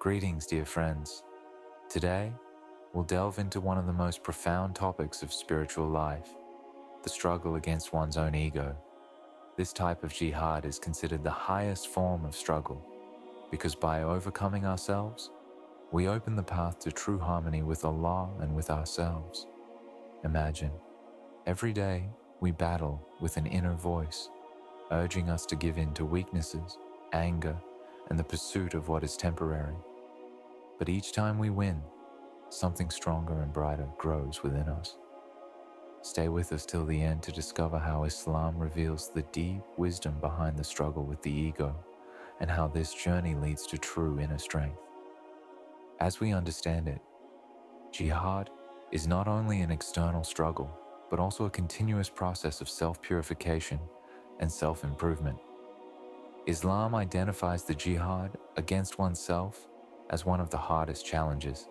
Greetings, dear friends. Today, we'll delve into one of the most profound topics of spiritual life, the struggle against one's own ego. This type of jihad is considered the highest form of struggle because by overcoming ourselves, we open the path to true harmony with Allah and with ourselves. Imagine, every day we battle with an inner voice, urging us to give in to weaknesses, anger, and the pursuit of what is temporary. But each time we win, something stronger and brighter grows within us. Stay with us till the end to discover how Islam reveals the deep wisdom behind the struggle with the ego and how this journey leads to true inner strength. As we understand it, jihad is not only an external struggle, but also a continuous process of self-purification and self-improvement. Islam identifies the jihad against oneself as one of the hardest challenges.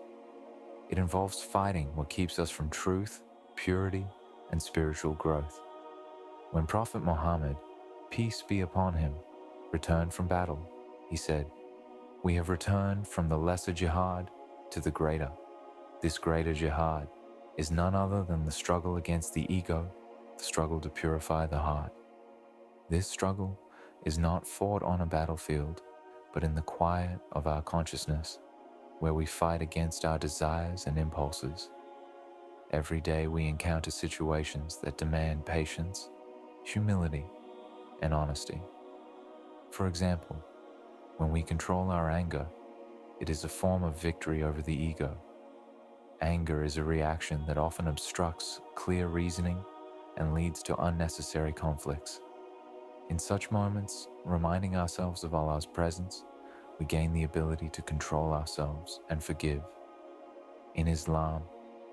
It involves fighting what keeps us from truth, purity, and spiritual growth. When Prophet Muhammad, peace be upon him, returned from battle, he said, "We have returned from the lesser jihad to the greater. This greater jihad is none other than the struggle against the ego, the struggle to purify the heart. This struggle is not fought on a battlefield, but in the quiet of our consciousness, where we fight against our desires and impulses. Every day we encounter situations that demand patience, humility, and honesty. For example, when we control our anger, it is a form of victory over the ego. Anger is a reaction that often obstructs clear reasoning and leads to unnecessary conflicts. In such moments, reminding ourselves of Allah's presence, we gain the ability to control ourselves and forgive. In Islam,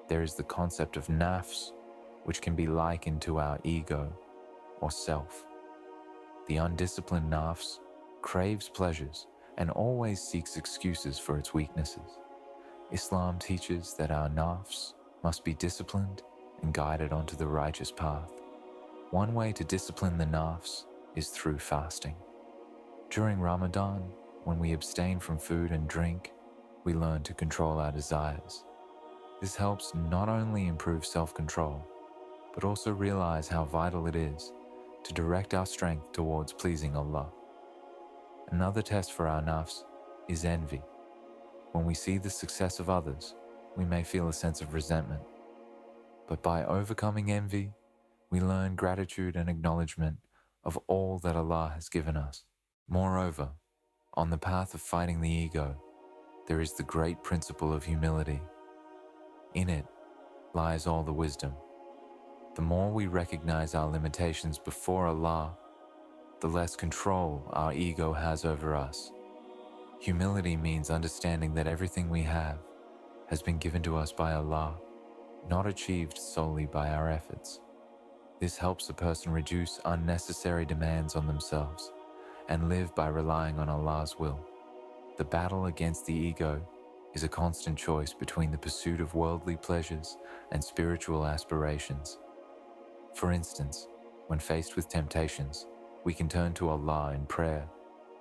there is the concept of nafs, which can be likened to our ego or self. The undisciplined nafs craves pleasures and always seeks excuses for its weaknesses. Islam teaches that our nafs must be disciplined and guided onto the righteous path. One way to discipline the nafs is through fasting. During Ramadan, when we abstain from food and drink, we learn to control our desires. This helps not only improve self-control, but also realize how vital it is to direct our strength towards pleasing Allah. Another test for our nafs is envy. When we see the success of others, we may feel a sense of resentment. But by overcoming envy, we learn gratitude and acknowledgement of all that Allah has given us. Moreover, on the path of fighting the ego, there is the great principle of humility. In it lies all the wisdom. The more we recognize our limitations before Allah, the less control our ego has over us. Humility means understanding that everything we have has been given to us by Allah, not achieved solely by our efforts. This helps a person reduce unnecessary demands on themselves and live by relying on Allah's will. The battle against the ego is a constant choice between the pursuit of worldly pleasures and spiritual aspirations. For instance, when faced with temptations, we can turn to Allah in prayer,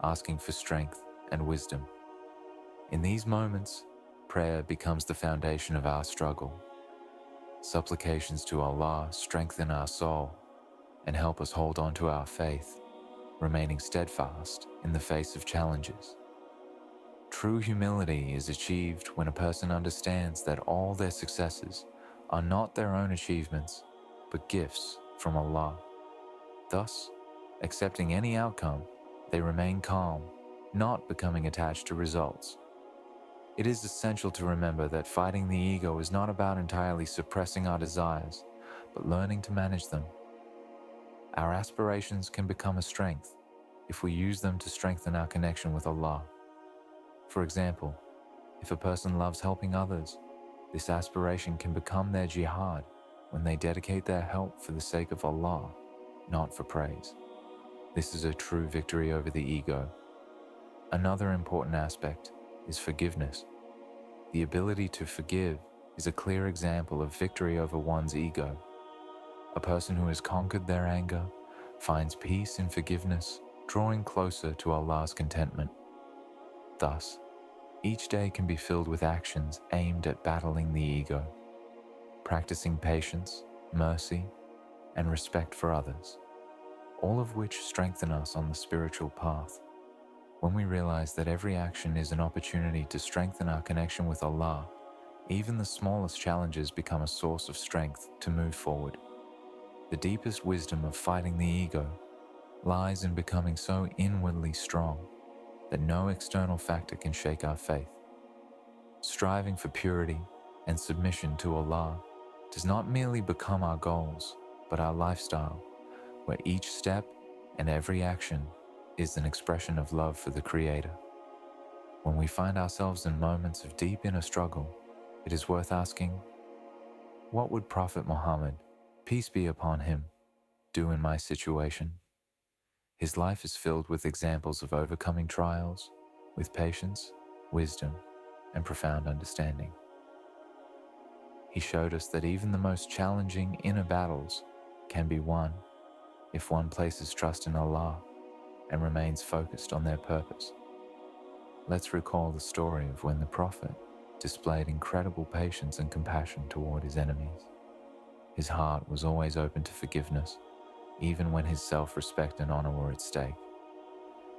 asking for strength and wisdom. In these moments, prayer becomes the foundation of our struggle. Supplications to Allah strengthen our soul and help us hold on to our faith, remaining steadfast in the face of challenges. True humility is achieved when a person understands that all their successes are not their own achievements, but gifts from Allah. Thus, accepting any outcome, they remain calm, not becoming attached to results. It is essential to remember that fighting the ego is not about entirely suppressing our desires, but learning to manage them. Our aspirations can become a strength if we use them to strengthen our connection with Allah. For example, if a person loves helping others, this aspiration can become their jihad when they dedicate their help for the sake of Allah, not for praise. This is a true victory over the ego. Another important aspect is forgiveness. The ability to forgive is a clear example of victory over one's ego. A person who has conquered their anger finds peace in forgiveness, drawing closer to Allah's contentment. Thus, Each day can be filled with actions aimed at battling the ego, practicing patience, mercy, and respect for others, all of which strengthen us on the spiritual path. When we realize that every action is an opportunity to strengthen our connection with Allah, even the smallest challenges become a source of strength to move forward. The deepest wisdom of fighting the ego lies in becoming so inwardly strong that no external factor can shake our faith. Striving for purity and submission to Allah does not merely become our goals, but our lifestyle, where each step and every action is an expression of love for the Creator. When we find ourselves in moments of deep inner struggle, it is worth asking, what would Prophet Muhammad, peace be upon him, do in my situation? His life is filled with examples of overcoming trials with patience, wisdom, and profound understanding. He showed us that even the most challenging inner battles can be won if one places trust in Allah and remains focused on their purpose. Let's recall the story of when the Prophet displayed incredible patience and compassion toward his enemies. His heart was always open to forgiveness, even when his self-respect and honor were at stake.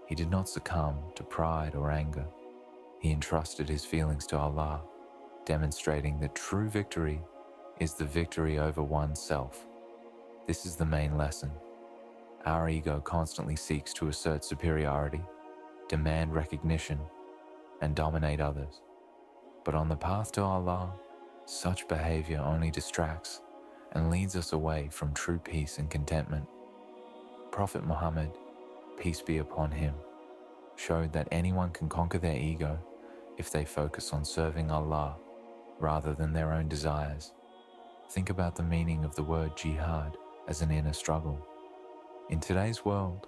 He did not succumb to pride or anger. He entrusted his feelings to Allah, demonstrating that true victory is the victory over oneself. This is the main lesson. Our ego constantly seeks to assert superiority, demand recognition, and dominate others. But on the path to Allah, such behavior only distracts and leads us away from true peace and contentment. Prophet Muhammad, peace be upon him, showed that anyone can conquer their ego if they focus on serving Allah rather than their own desires. Think about the meaning of the word jihad as an inner struggle. In today's world,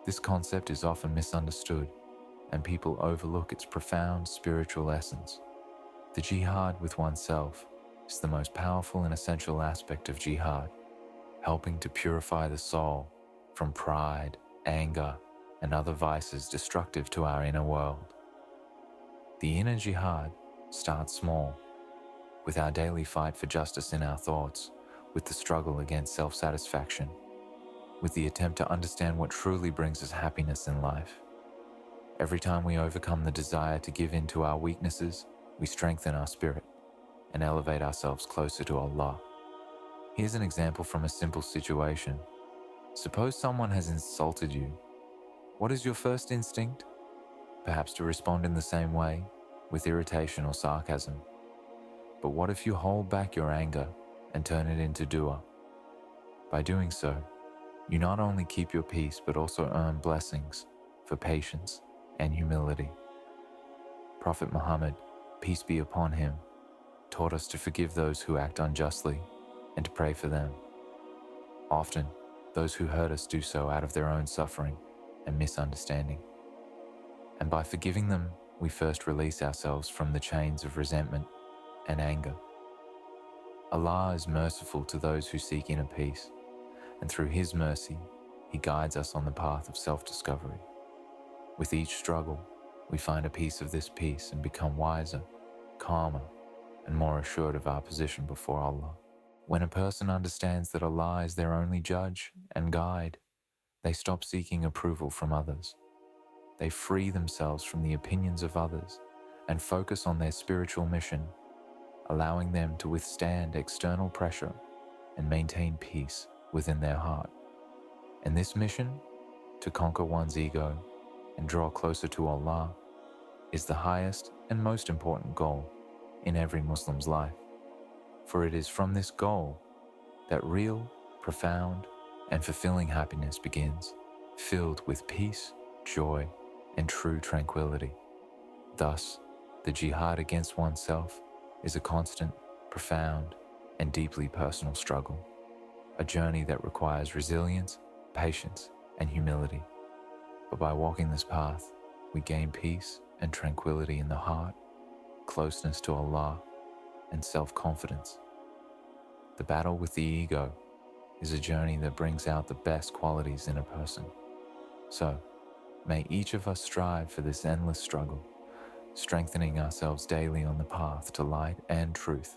this concept is often misunderstood and people overlook its profound spiritual essence. The jihad with oneself is the most powerful and essential aspect of jihad, helping to purify the soul from pride, anger, and other vices destructive to our inner world. The inner jihad starts small, with our daily fight for justice in our thoughts, with the struggle against self-satisfaction, with the attempt to understand what truly brings us happiness in life. Every time we overcome the desire to give in to our weaknesses, we strengthen our spirit and elevate ourselves closer to Allah. Here's an example from a simple situation. Suppose someone has insulted you. What is your first instinct? Perhaps to respond in the same way, with irritation or sarcasm. But what if you hold back your anger and turn it into dua? By doing so, you not only keep your peace but also earn blessings for patience and humility. Prophet Muhammad, peace be upon him, taught us to forgive those who act unjustly and to pray for them. Often, those who hurt us do so out of their own suffering and misunderstanding. And by forgiving them, we first release ourselves from the chains of resentment and anger. Allah is merciful to those who seek inner peace, and through His mercy, He guides us on the path of self-discovery. With each struggle, we find a piece of this peace and become wiser, calmer, and more assured of our position before Allah. When a person understands that Allah is their only judge and guide, they stop seeking approval from others. They free themselves from the opinions of others and focus on their spiritual mission, allowing them to withstand external pressure and maintain peace within their heart. And this mission, to conquer one's ego and draw closer to Allah, is the highest and most important goal in every Muslim's life. For it is from this goal that real, profound, and fulfilling happiness begins, filled with peace, joy, and true tranquility. Thus, the jihad against oneself is a constant, profound, and deeply personal struggle, a journey that requires resilience, patience, and humility. But by walking this path, we gain peace and tranquility in the heart, closeness to Allah, and self-confidence. The battle with the ego is a journey that brings out the best qualities in a person. So, may each of us strive for this endless struggle, strengthening ourselves daily on the path to light and truth.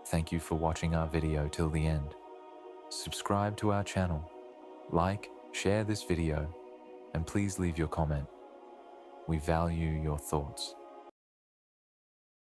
Thank you for watching our video till the end. Subscribe to our channel, like, share this video, and please leave your comment. We value your thoughts.